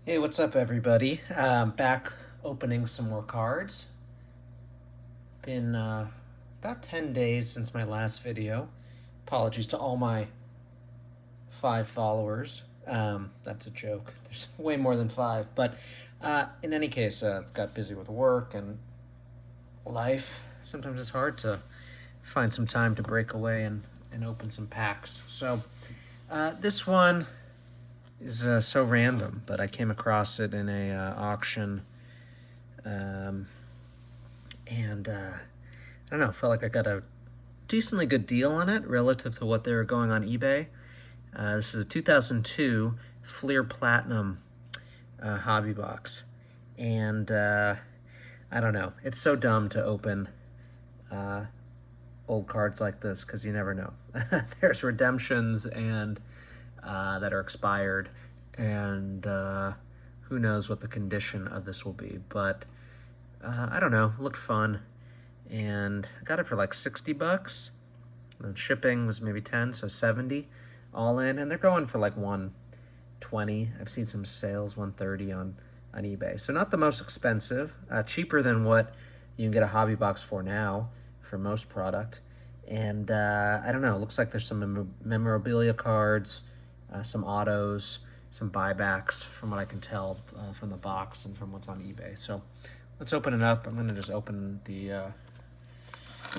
Hey, what's up, everybody? Back opening some more cards. Been about 10 days since my last video. Apologies to all my 5 followers. That's a joke. There's way more than 5. But in any case, got busy with work and life. Sometimes it's hard to find some time to break away and open some packs. So this one is so random, but I came across it in a auction, and I don't know, felt like I got a decently good deal on it relative to what they were going on eBay. This is a 2002 Fleer Platinum hobby box, and I don't know, it's so dumb to open old cards like this because you never know. There's redemptions and that are expired, and who knows what the condition of this will be. But I don't know, it looked fun, and I got it for like $60. The shipping was maybe 10, so 70 all in, and they're going for like 120. I've seen some sales 130 on eBay, so not the most expensive, cheaper than what you can get a hobby box for now for most product. And I don't know, it looks like there's some memorabilia cards, some autos, some buybacks from what I can tell from the box and from what's on eBay. So let's open it up. I'm going to just open the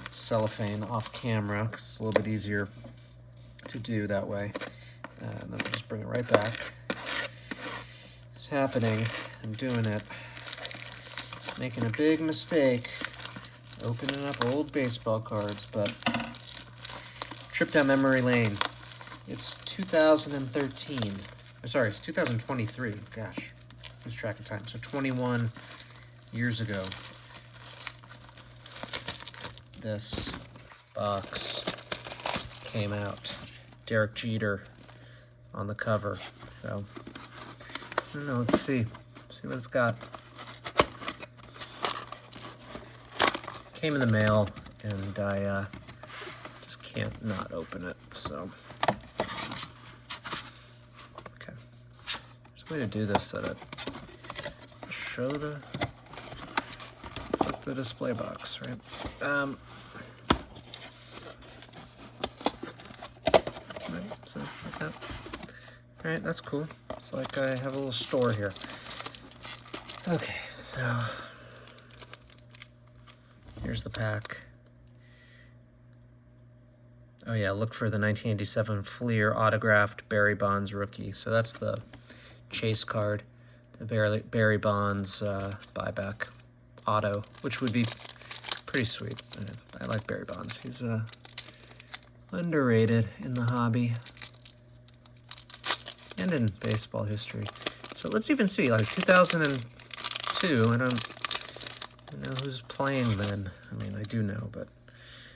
cellophane off camera because it's a little bit easier to do that way. And then we'll just bring it right back. It's happening. I'm doing it. Making a big mistake opening up old baseball cards, but trip down memory lane. It's 2013. Sorry, it's 2023. Gosh, lose track of time. So 21 years ago, this box came out. Derek Jeter on the cover. So, I don't know, let's see. See what it's got. Came in the mail, and I just can't not open it, so. Okay. There's a way to do this so that show the, it's like the display box, right? Right, so like that. All right, that's cool. It's like I have a little store here. Okay, so here's the pack. Oh yeah, look for the 1987 Fleer autographed Barry Bonds rookie. So that's the chase card, the Barry Bonds buyback auto, which would be pretty sweet. I like Barry Bonds. He's underrated in the hobby and in baseball history. So let's even see, like 2002, I don't know who's playing then. I mean, I do know, but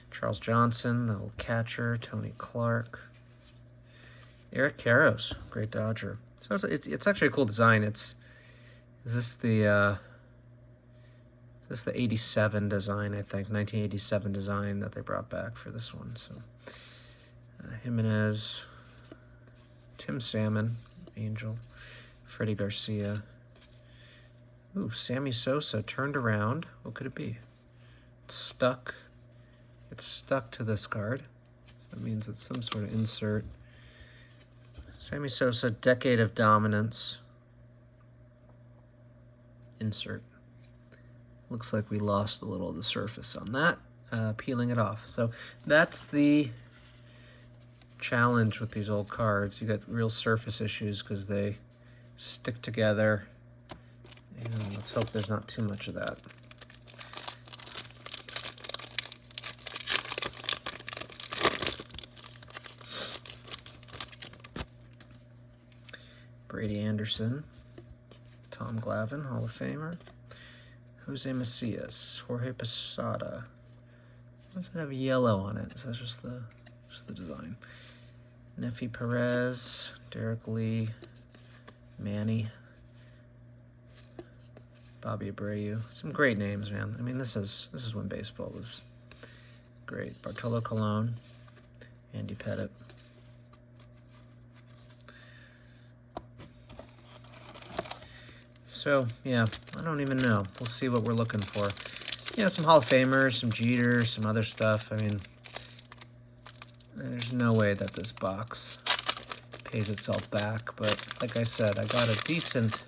Charles Johnson, the old catcher, Tony Clark, Eric Karros, great Dodger. So it's actually a cool design. Is this the 87 design, I think, 1987 design that they brought back for this one. So Jimenez, Tim Salmon, Angel, Freddie Garcia. Ooh, Sammy Sosa turned around. What could it be? It's stuck to this card. So that means it's some sort of insert. Sammy Sosa, Decade of Dominance. Insert. Looks like we lost a little of the surface on that, peeling it off. So that's the challenge with these old cards. You got real surface issues because they stick together. And let's hope there's not too much of that. Brady Anderson, Tom Glavine, Hall of Famer, Jose Macias, Jorge Posada. Why does it have yellow on it? Is that just the design? Nefi Perez, Derek Lee, Manny, Bobby Abreu. Some great names, man. I mean, this is when baseball was great. Bartolo Colon, Andy Pettitte. So, yeah, I don't even know. We'll see what we're looking for. You know, some Hall of Famers, some Jeters, some other stuff. I mean, there's no way that this box pays itself back. But like I said, I got a decent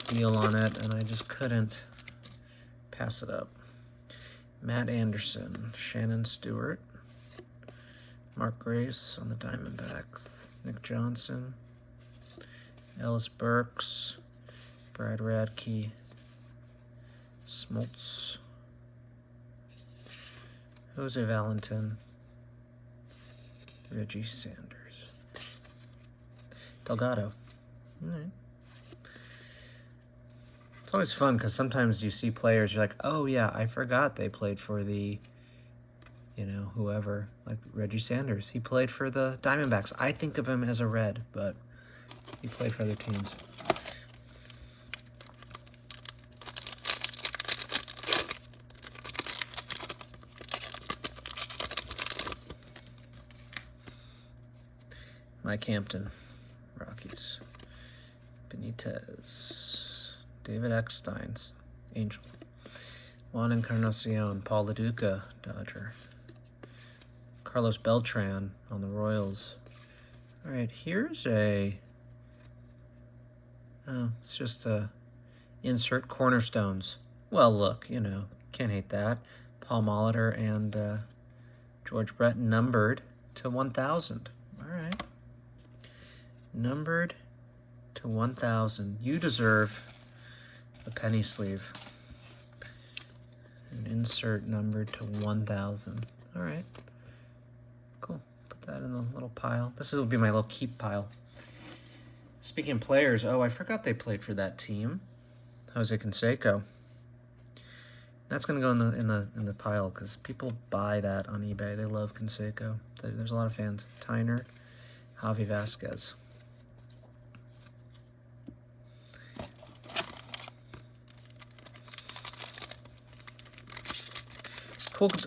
deal on it, and I just couldn't pass it up. Matt Anderson, Shannon Stewart, Mark Grace on the Diamondbacks, Nick Johnson, Ellis Burks, Brad Radke, Smoltz, Jose Valentin, Reggie Sanders, Delgado. All right. It's always fun because sometimes you see players, you're like, oh yeah, I forgot they played for the, you know, whoever, like Reggie Sanders. He played for the Diamondbacks. I think of him as a Red, but he played for other teams. Mike Hampton, Rockies. Benitez. David Eckstein, Angel. Juan Encarnacion, Paul LaDuca, Dodger. Carlos Beltran on the Royals. All right, here's a... Oh, it's just a insert cornerstones. Well, look, you know, can't hate that. Paul Molitor and George Brett numbered to 1,000. All right. Numbered to 1,000. You deserve a penny sleeve. An insert numbered to 1,000. All right. Cool. Put that in the little pile. This will be my little keep pile. Speaking of players, oh, I forgot they played for that team. Jose Canseco. That's gonna go in the pile because people buy that on eBay. They love Canseco. There's a lot of fans. Tyner, Javi Vasquez.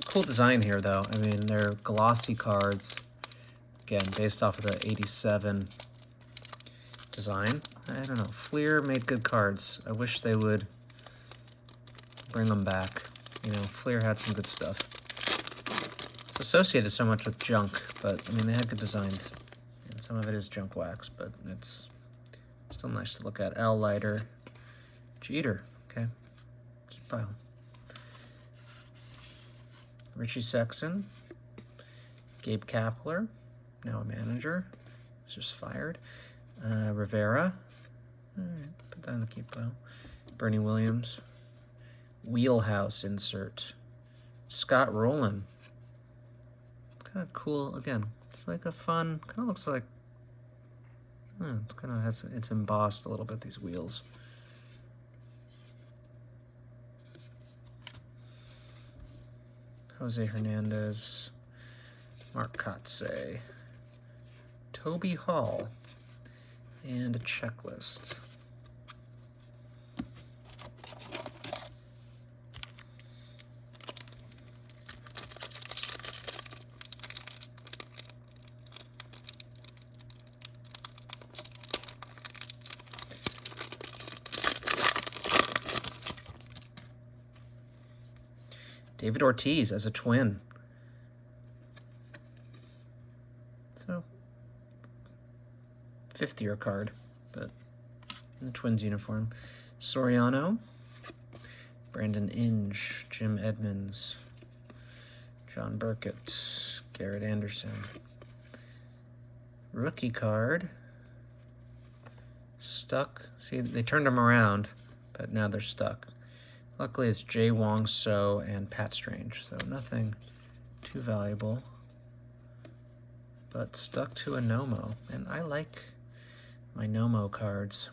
Cool design here, though. I mean, they're glossy cards. Again, based off of the 87 design. I don't know. Fleer made good cards. I wish they would bring them back. You know, Fleer had some good stuff. It's associated so much with junk, but, I mean, they had good designs. And some of it is junk wax, but it's still nice to look at. Al Leiter. Jeter. Okay. Keep pile. Richie Sexson, Gabe Kapler, now a manager, was just fired. Rivera, all right, put that in the keep pile. Bernie Williams, Wheelhouse insert. Scott Rowland, kind of cool. Again, it's like a fun, kind of looks like, it kind of has, it's embossed a little bit, these wheels. Jose Hernandez, Mark Kotze, Toby Hall, and a checklist. David Ortiz as a Twin. So, 5th-year card, but in the Twins uniform. Soriano, Brandon Inge, Jim Edmonds, John Burkett, Garrett Anderson. Rookie card. Stuck. See, they turned them around, but now they're stuck. Luckily, it's Jay Wong So and Pat Strange, so nothing too valuable. But stuck to a Nomo, and I like my Nomo cards.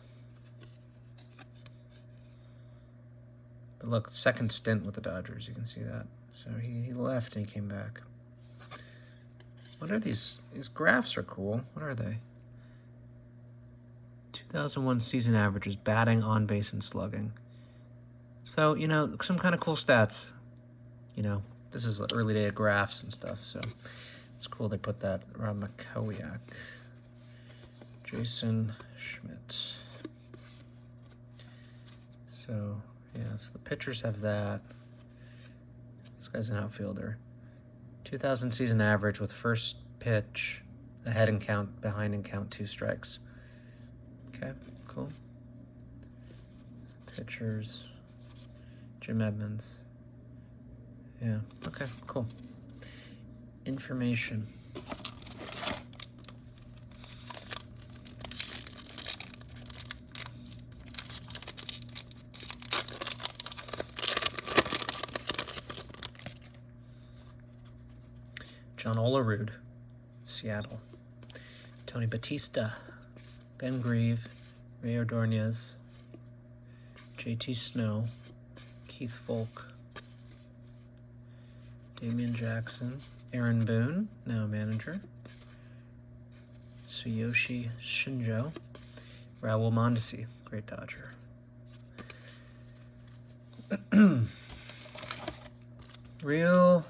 But look, second stint with the Dodgers, you can see that. So he left and he came back. What are these? These graphs are cool. What are they? 2001 season averages, batting, on base, and slugging. So, you know, some kind of cool stats. You know, this is the early day of graphs and stuff, so it's cool they put that. Rob McCowiak. Jason Schmidt. So, yeah, so the pitchers have that. This guy's an outfielder. 2,000 season average with first pitch, ahead and count, behind and count, 2 strikes. Okay, cool. Pitchers. Jim Edmonds. Yeah, okay, cool. Information. John Olerud, Seattle. Tony Batista, Ben Grieve, Ray Ordonez, JT Snow, Keith Folk, Damian Jackson, Aaron Boone, now manager, Tsuyoshi Shinjo, Raul Mondesi, great Dodger. Real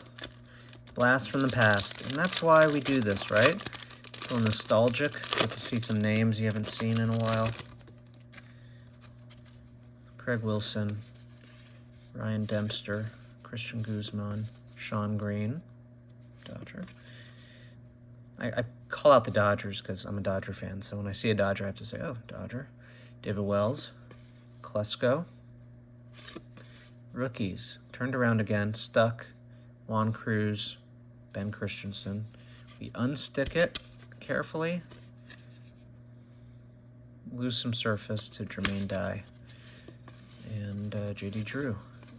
blast from the past, and that's why we do this, right? So nostalgic, get to see some names you haven't seen in a while. Craig Wilson, Ryan Dempster, Christian Guzman, Sean Green, Dodger. I call out the Dodgers because I'm a Dodger fan, so when I see a Dodger, I have to say, oh, Dodger. David Wells, Klesko. Rookies, turned around again, Stuck, Juan Cruz, Ben Christensen. We unstick it carefully, lose some surface to Jermaine Dye, and JD Drew,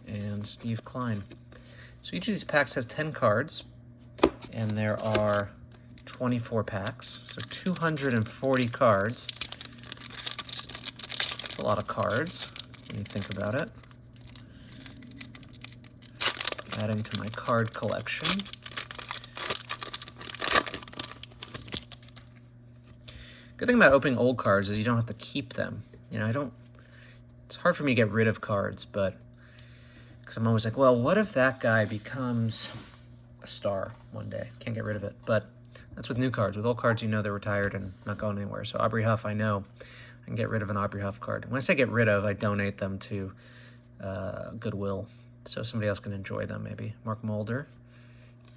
and Steve Klein. So each of these packs has 10 cards, and there are 24 packs, so 240 cards. That's a lot of cards when you think about it. Adding to my card collection. Good thing about opening old cards is you don't have to keep them. You know, it's hard for me to get rid of cards, but because I'm always like, well, what if that guy becomes a star one day? Can't get rid of it. But that's with new cards. With old cards, you know they're retired and not going anywhere. So Aubrey Huff, I know I can get rid of an Aubrey Huff card. When I say get rid of, I donate them to Goodwill, so somebody else can enjoy them, maybe. Mark Mulder.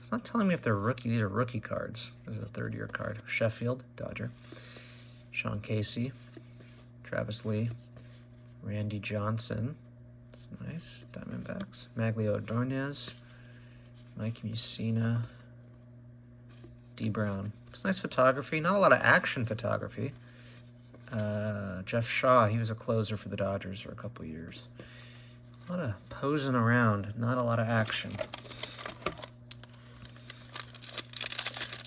It's not telling me if they're rookie. These are rookie cards. This is a third-year card. Sheffield, Dodger. Sean Casey. Travis Lee. Randy Johnson. That's nice. Diamondbacks. Maglio Ordonez. Mike Mussina. D. Brown. It's nice photography. Not a lot of action photography. Jeff Shaw. He was a closer for the Dodgers for a couple years. A lot of posing around, not a lot of action.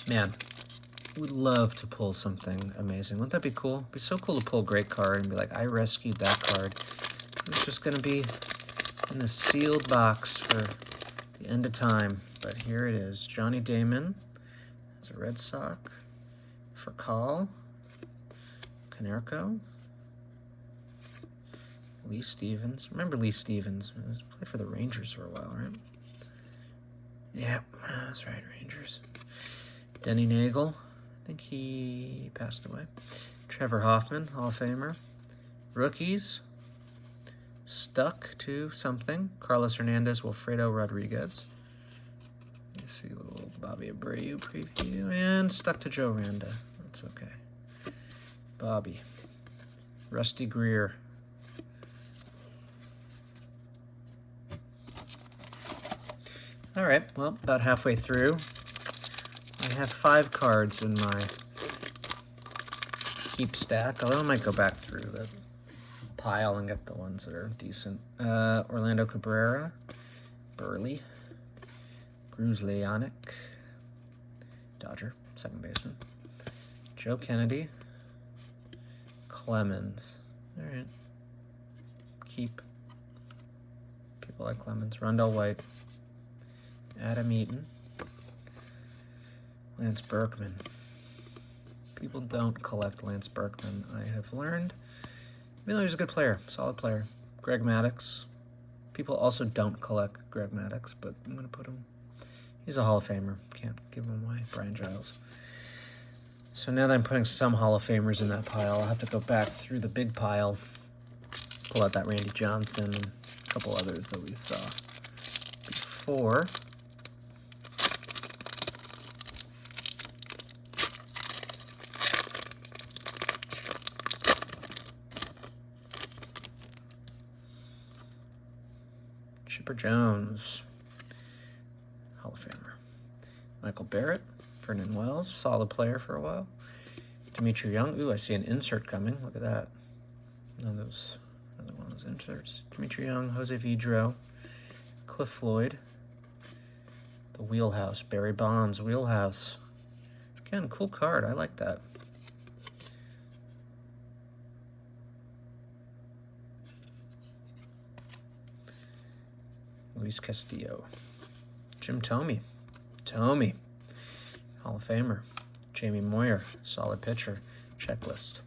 Man, would love to pull something amazing. Wouldn't that be cool? It'd be so cool to pull a great card and be like, I rescued that card. It's just going to be in the sealed box for the end of time. But here it is. Johnny Damon as a Red Sox. For Call. Canerco. Lee Stevens. Remember Lee Stevens? He played for the Rangers for a while, right? Yeah, that's right, Rangers. Denny Nagel. I think he passed away. Trevor Hoffman, Hall of Famer. Rookies. Stuck to something. Carlos Hernandez, Wilfredo Rodriguez. You see a little Bobby Abreu preview. And stuck to Joe Randa. That's okay. Bobby. Rusty Greer. All right, well, about halfway through. I have 5 cards in my keep stack, although I might go back through the pile and get the ones that are decent. Orlando Cabrera, Burley, Gruzleonic, Dodger, second baseman. Joe Kennedy, Clemens. All right, keep. People like Clemens. Rondell White. Adam Eaton, Lance Berkman. People don't collect Lance Berkman, I have learned. Even though he's a good player, solid player. Greg Maddux. People also don't collect Greg Maddux, but I'm going to put him. He's a Hall of Famer. Can't give him away. Brian Giles. So now that I'm putting some Hall of Famers in that pile, I'll have to go back through the big pile Pull out that Randy Johnson and a couple others that we saw before. Chipper Jones, Hall of Famer. Michael Barrett, Vernon Wells, solid player for a while. Dimitri Young. Ooh, I see an insert coming. Look at that. Another one of those inserts. Dimitri Young, Jose Vidro, Cliff Floyd, the Wheelhouse, Barry Bonds, Wheelhouse. Again, cool card. I like that. Luis Castillo. Jim Thome. Thome, Hall of Famer. Jamie Moyer, solid pitcher. Checklist.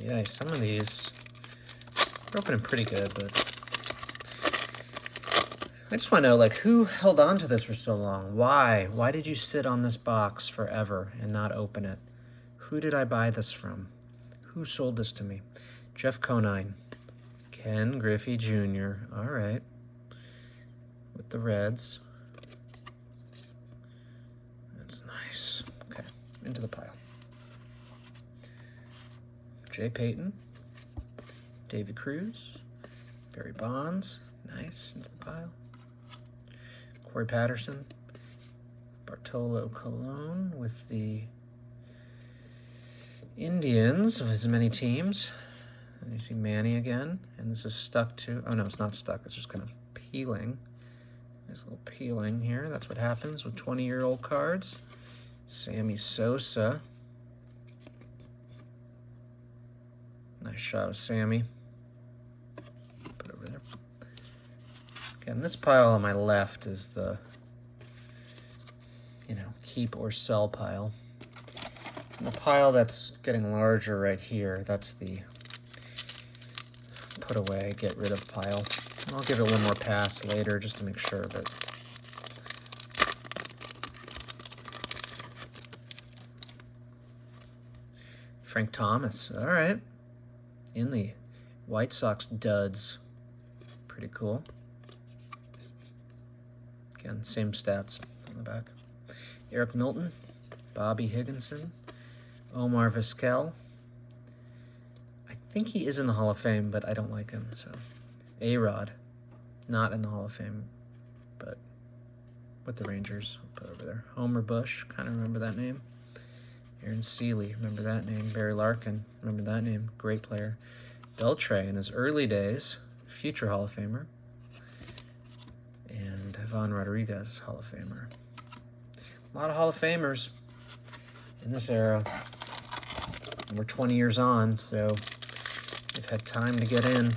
Yay. Some of these are opening pretty good, but I just want to know, like, who held on to this for so long? Why? Why did you sit on this box forever and not open it? Who did I buy this from? Who sold this to me? Jeff Conine. Ken Griffey Jr. All right. With the Reds. That's nice. Okay, into the pile. Jay Payton. David Cruz. Barry Bonds. Nice, into the pile. Corey Patterson, Bartolo Colon with the Indians of as many teams. And you see Manny again, and this is stuck to, oh no, it's not stuck, it's just kind of peeling. There's a little peeling here. That's what happens with 20-year-old cards. Sammy Sosa. Nice shot of Sammy. Put it over there. And this pile on my left is the, keep or sell pile. And the pile that's getting larger right here, that's the put away, get rid of pile. And I'll give it one more pass later just to make sure, but Frank Thomas, all right. In the White Sox duds. Pretty cool. Again, same stats on the back. Eric Milton, Bobby Higginson, Omar Vizquel. I think he is in the Hall of Fame, but I don't like him, so. A-Rod, not in the Hall of Fame, but with the Rangers. I'll put over there. Homer Bush, kind of remember that name. Aaron Seeley, remember that name. Barry Larkin, remember that name. Great player. Beltre in his early days, future Hall of Famer. And Ivan Rodriguez, Hall of Famer. A lot of Hall of Famers in this era. And we're 20 years on, so they've had time to get in.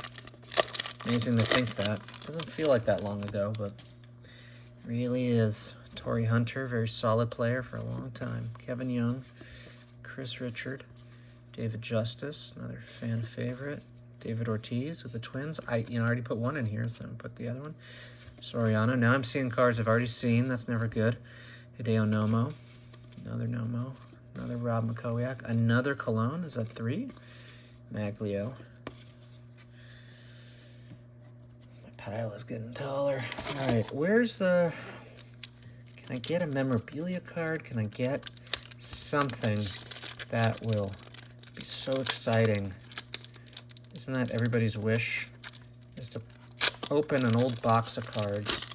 Amazing to think that. Doesn't feel like that long ago, but really is. Torrey Hunter, very solid player for a long time. Kevin Young, Chris Richard, David Justice, another fan favorite. David Ortiz with the Twins. I already put one in here, so I'm going to put the other one. Soriano. Now I'm seeing cards I've already seen. That's never good. Hideo Nomo. Another Nomo. Another Rob McCowiak. Another Cologne. Is that 3? Maglio. My pile is getting taller. All right, where's the... Can I get a memorabilia card? Can I get something that will be so exciting? Isn't that everybody's wish? Is to open an old box of cards.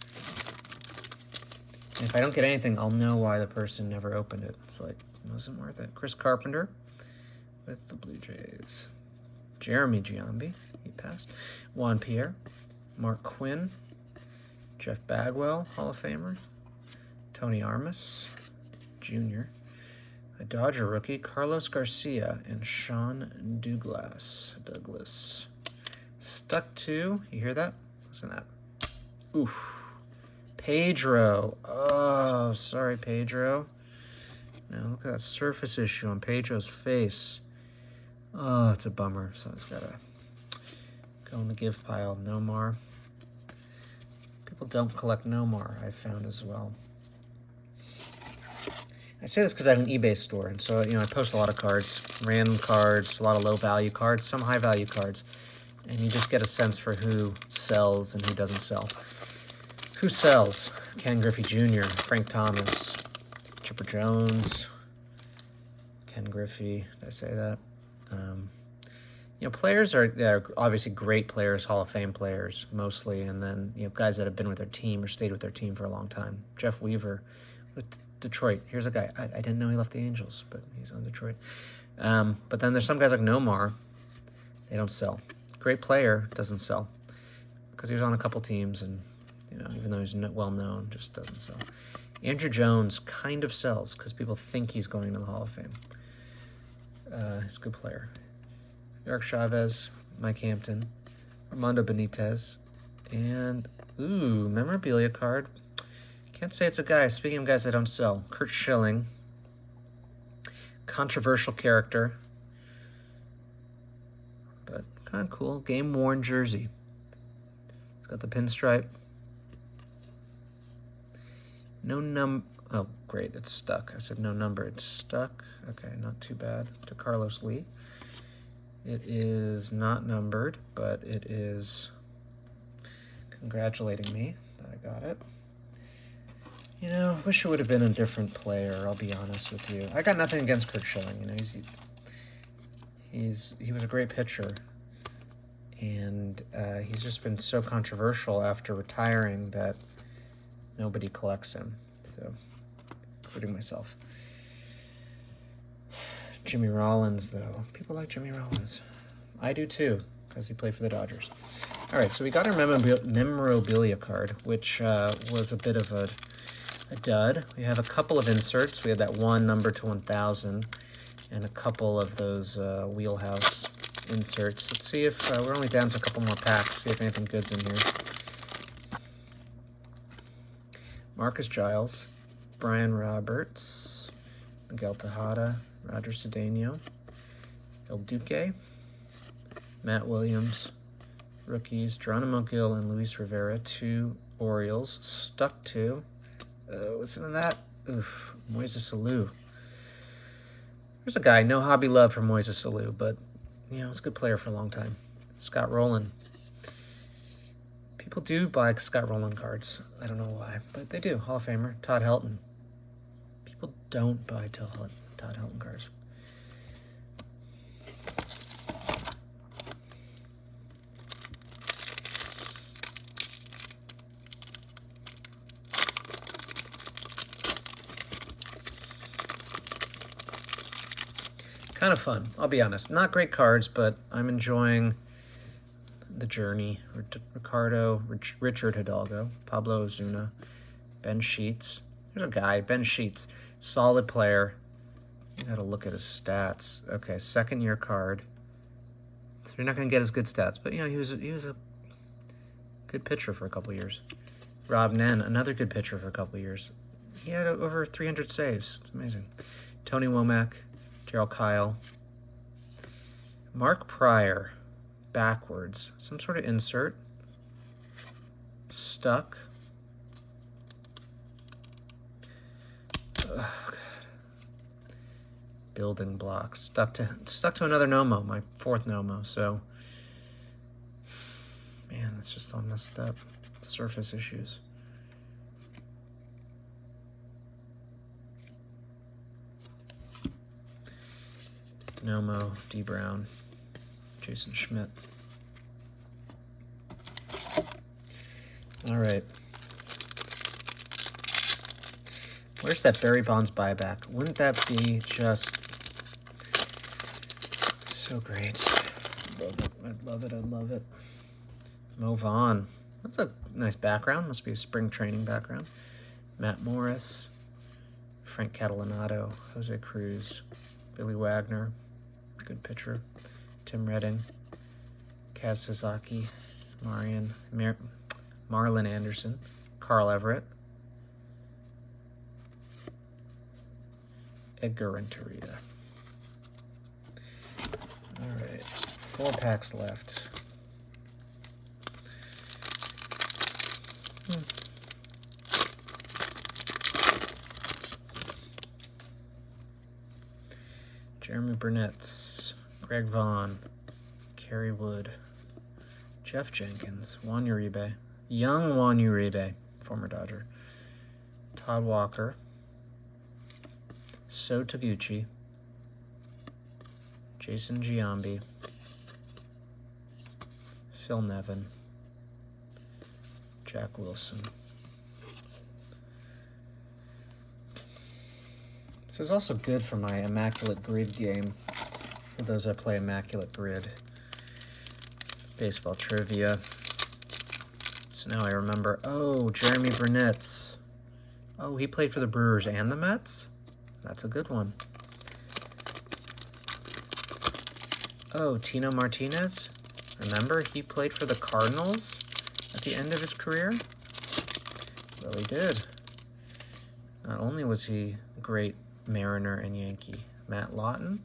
And if I don't get anything, I'll know why the person never opened it. It's like, it wasn't worth it. Chris Carpenter with the Blue Jays. Jeremy Giambi, he passed. Juan Pierre. Mark Quinn. Jeff Bagwell, Hall of Famer. Tony Armas, Jr. A Dodger rookie, Carlos Garcia, and Sean Douglas. Stuck to, you hear that? Listen to that. Oof. Pedro. Oh, sorry, Pedro. Now look at that surface issue on Pedro's face. Oh, it's a bummer. So it's got to Go in the give pile. Nomar. People don't collect Nomar, I've found as well. I say this because I have an eBay store, and so, I post a lot of cards, random cards, a lot of low-value cards, some high-value cards, and you just get a sense for who sells and who doesn't sell. Who sells? Ken Griffey Jr., Frank Thomas, Chipper Jones, Ken Griffey, did I say that? Players are obviously great players, Hall of Fame players, mostly, and then, guys that have been with their team or stayed with their team for a long time. Jeff Weaver with Detroit. Here's a guy. I didn't know he left the Angels, but he's on Detroit. But then there's some guys like Nomar. They don't sell. Great player, doesn't sell. Because he was on a couple teams, and, even though he's well-known, just doesn't sell. Andrew Jones kind of sells because people think he's going to the Hall of Fame. He's a good player. Eric Chavez, Mike Hampton, Armando Benitez, and, memorabilia card. Can't say it's a guy. Speaking of guys that don't sell, Curt Schilling, controversial character, but kind of cool. Game-worn jersey. It's got the pinstripe. No oh, great, it's stuck. I said no number, it's stuck. Okay, not too bad. To Carlos Lee. It is not numbered, but it is congratulating me that I got it. I wish it would have been a different player, I'll be honest with you. I got nothing against Curt Schilling. He was a great pitcher. And he's just been so controversial after retiring that nobody collects him. So, including myself. Jimmy Rollins, though. People like Jimmy Rollins. I do too, because he played for the Dodgers. All right, so we got our memorabilia card, which was a bit of a dud. We have a couple of inserts. We have that one number to 1,000 and a couple of those wheelhouse inserts. Let's see if we're only down to a couple more packs, see if anything good's in here. Marcus Giles, Brian Roberts, Miguel Tejada, Roger Cedeno, El Duque, Matt Williams, rookies, Geronimo Gil and Luis Rivera, 2 Orioles, stuck to, listen to that, Moises Alou. There's a guy, no hobby love for Moises Alou, but, he's a good player for a long time. Scott Rowland. People do buy Scott Rowland cards. I don't know why, but they do. Hall of Famer, Todd Helton. People don't buy Todd Helton cards. Kind of fun, I'll be honest. Not great cards, but I'm enjoying the journey. Richard Hidalgo, Pablo Ozuna, Ben Sheets. There's a guy, Ben Sheets, solid player. You got to look at his stats. Okay, second-year card. So you're not going to get his good stats, but he was a good pitcher for a couple years. Rob Nen, another good pitcher for a couple years. He had over 300 saves. It's amazing. Tony Womack, Gerald Kyle, Mark Pryor, backwards, some sort of insert, stuck. Oh, God. Building blocks, stuck to another Nomo, my 4th Nomo. So, man, it's just all messed up. Surface issues. Nomo, D. Brown, Jason Schmidt. All right. Where's that Barry Bonds buyback? Wouldn't that be just so great? I'd love it. Mo Vaughn. That's a nice background. Must be a spring training background. Matt Morris, Frank Catalanato, Jose Cruz, Billy Wagner, good pitcher. Tim Redding, Kaz Sasaki, Marlon Anderson, Carl Everett, Edgar Renteria. All right, 4 packs left. Jeremy Burnett, Greg Vaughn, Kerry Wood, Jeff Jenkins, Juan Uribe, young Juan Uribe, former Dodger, Todd Walker, So Taguchi, Jason Giambi, Phil Nevin, Jack Wilson. This is also good for my Immaculate Grid game, for those that play Immaculate Grid. Baseball trivia. So now I remember, oh, Jeremy Burnett. Oh, he played for the Brewers and the Mets? That's a good one. Oh, Tino Martinez? Remember, he played for the Cardinals at the end of his career? Well, he did. Not only was he a great Mariner and Yankee. Matt Lawton,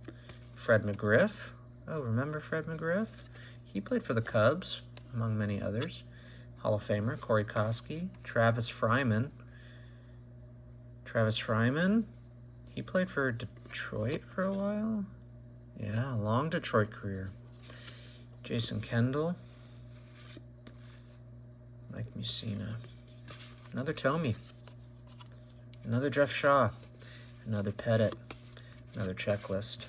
Fred McGriff. Oh, remember Fred McGriff? He played for the Cubs, among many others. Hall of Famer, Corey Koskie, Travis Fryman. Travis Fryman, he played for Detroit for a while. Yeah, long Detroit career. Jason Kendall, Mike Mussina, another Tomey, another Jeff Shaw, another Pettit, another checklist.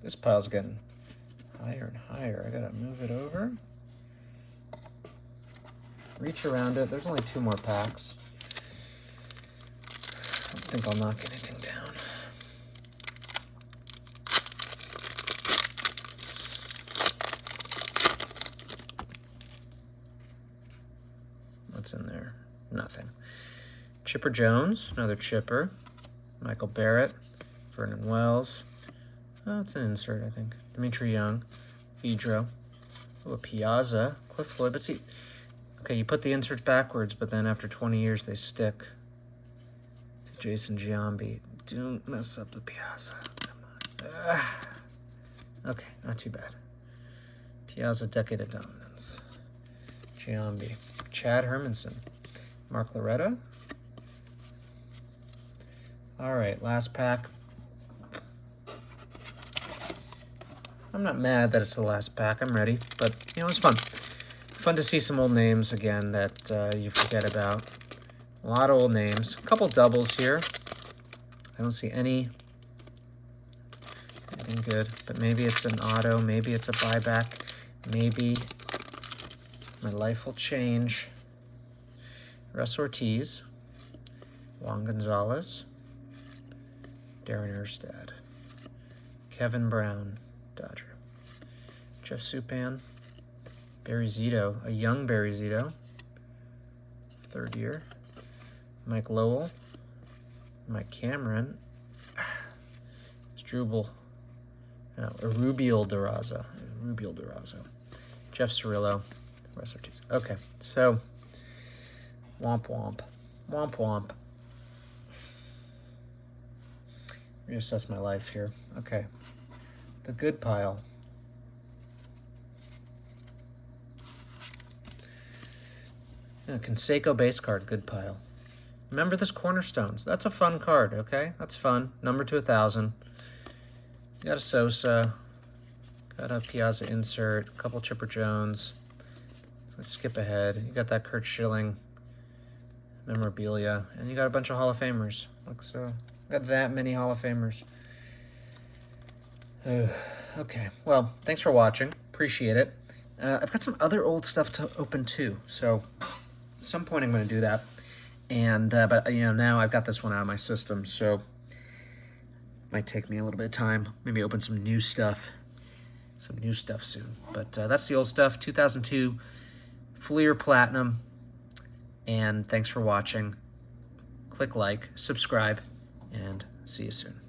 This pile's getting higher and higher. I gotta move it over. Reach around it. There's only 2 more packs. I don't think I'll knock anything down. What's in there? Nothing. Chipper Jones, another Chipper. Michael Barrett, Vernon Wells. Oh, it's an insert, I think. Dimitri Young, Vidro. Oh, a Piazza, Cliff Floyd. But see, okay, you put the inserts backwards, but then after 20 years, they stick to Jason Giambi. Don't mess up the Piazza. Come on. Okay, not too bad. Piazza, Decade of Dominance. Giambi. Chad Hermanson. Mark Loretta. All right, last pack. I'm not mad that it's the last pack. I'm ready, but, you know, it's fun. Fun to see some old names again that you forget about. A lot of old names. A couple doubles here. I don't see anything good, but maybe it's an auto. Maybe it's a buyback. Maybe my life will change. Russ Ortiz. Juan Gonzalez. Darren Erstad. Kevin Brown, Dodger. Jeff Supan. Barry Zito, a young Barry Zito. 3rd year. Mike Lowell. Mike Cameron. Struble. No, Rubiel Durazo. Jeff Cirillo. Russ Ortiz. Okay, so womp womp. Womp womp. Reassess my life here. Okay. The good pile. Yeah, Canseco base card, good pile. Remember this Cornerstones. That's a fun card, okay? That's fun. Number to 1,000. You got a Sosa. Got a Piazza insert. A couple Chipper Jones. Let's skip ahead. You got that Kurt Schilling memorabilia. And you got a bunch of Hall of Famers. Like so. Got that many Hall of Famers. Okay, well, thanks for watching. Appreciate it. I've got some other old stuff to open too, so at some point I'm going to do that. And but you know, now I've got this one out of my system, so might take me a little bit of time. Maybe open some new stuff soon. But that's the old stuff. 2002 Fleer Platinum. And thanks for watching. Click like, subscribe, and see you soon.